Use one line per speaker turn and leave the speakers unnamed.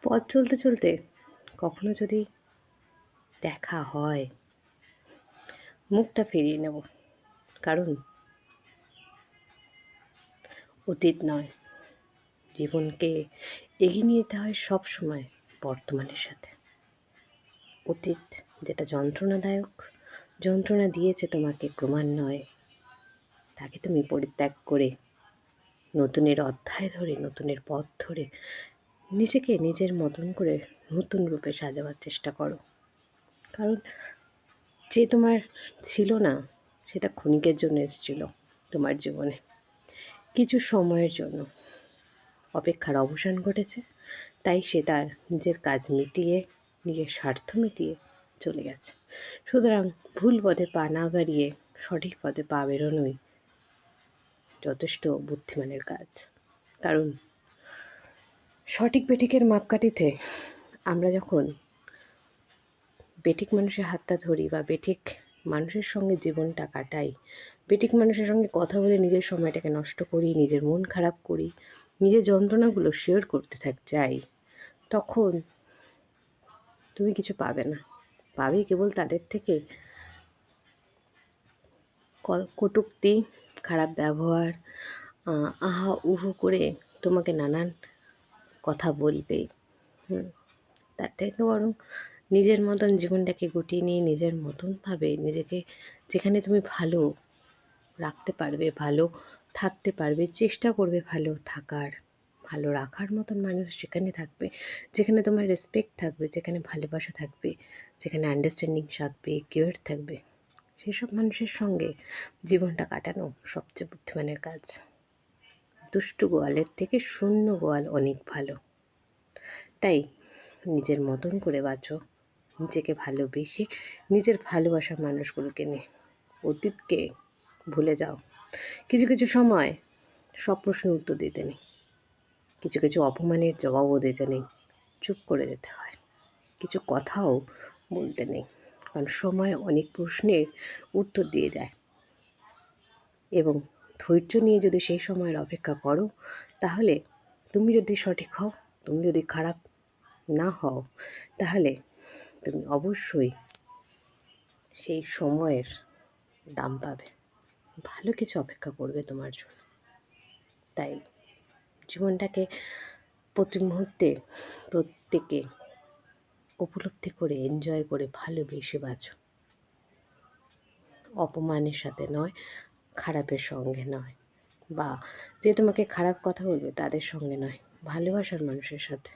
পথ চলতে চলতে কখনো যদি দেখা হয়, মুখটা ফিরিয়ে নেব। কারণ অতীত নয়, জীবনকে এগিয়ে নিয়ে যেতে হয় সব সময় বর্তমানের সাথে। অতীত যেটা যন্ত্রণাদায়ক, যন্ত্রণা দিয়েছে তোমাকে ক্রমান্বয়ে, তাকে তুমি পরিত্যাগ করে নতুনের অধ্যায় ধরে, নতুনের পথ ধরে নিজেকে নিজের মতন করে নতুন রূপে সাজাবার চেষ্টা করো। কারণ যে তোমার ছিল না, সেটা ক্ষণিকের জন্য এসেছিল তোমার জীবনে, কিছু সময়ের জন্য অপেক্ষার অবসান ঘটেছে, তাই সে তার নিজের কাজ মিটিয়ে, নিজের স্বার্থ মিটিয়ে চলে গেছে। সুতরাং ভুল পথে পা না বাড়িয়ে সঠিক পথে পা বেরোনোই যথেষ্ট বুদ্ধিমানের কাজ। কারণ সঠিক বেঠিকের মাপকাঠিতে আমরা যখন বেঠিক মানুষের হাতটা ধরি বা বেঠিক মানুষের সঙ্গে জীবনটা কাটাই, বেঠিক মানুষের সঙ্গে কথা বলে নিজের সময়টাকে নষ্ট করি, নিজের মন খারাপ করি, নিজের যন্ত্রণাগুলো শেয়ার করতে চাই, তখন তুমি কিছু পাবে না। পাবে কেবল তাদের থেকে কটূক্তি, খারাপ ব্যবহার, আহা উহু করে তোমাকে নানান কথা বলবে। তার থেকে বরং নিজের মতন জীবনটাকে গুটিয়ে নিয়ে নিজের মতনভাবে নিজেকে যেখানে তুমি ভালো রাখতে পারবে, ভালো থাকতে পারবে, চেষ্টা করবে ভালো থাকার, ভালো রাখার মতন মানুষ যেখানে থাকবে, যেখানে তোমার রেসপেক্ট থাকবে, যেখানে ভালোবাসা থাকবে, যেখানে আন্ডারস্ট্যান্ডিং থাকবে, কেয়ার থাকবে, সেসব মানুষের সঙ্গে জীবনটা কাটানো সবচেয়ে বুদ্ধিমানের কাজ। দুষ্টু গোয়ালের থেকে শূন্য গোয়াল অনেক ভালো। তাই নিজের মতন করে বাঁচো, নিজেকে ভালোবেসে নিজের ভালোবাসার মানুষগুলোকে নিয়ে। অতীতকে ভুলে যাও। কিছু কিছু সময় সব প্রশ্নের উত্তর দিতে নেই, কিছু কিছু অপমানের জবাবও দিতে নেই, চুপ করে যেতে হয়। কিছু কথাও বলতে নেই, কারণ সময় অনেক প্রশ্নের উত্তর দিয়ে দেয়। এবং ধৈর্য নিয়ে যদি সেই সময়ের অপেক্ষা করো, তাহলে তুমি যদি সঠিক হও, তুমি যদি খারাপ না হও, তাহলে তুমি অবশ্যই সেই সময়ের দাম পাবে, ভালো কিছু অপেক্ষা করবে তোমার জন্য। তাই জীবনটাকে প্রতি মুহূর্তে প্রত্যেকে উপলব্ধি করে, এনজয় করে, ভালোবেসে বাঁচো। অপমানের সাথে নয়, খারাপের সঙ্গে নয়, বা যে তোমাকে খারাপ কথা বলবে তাদের সঙ্গে নয়, ভালোবাসার মানুষের সাথে।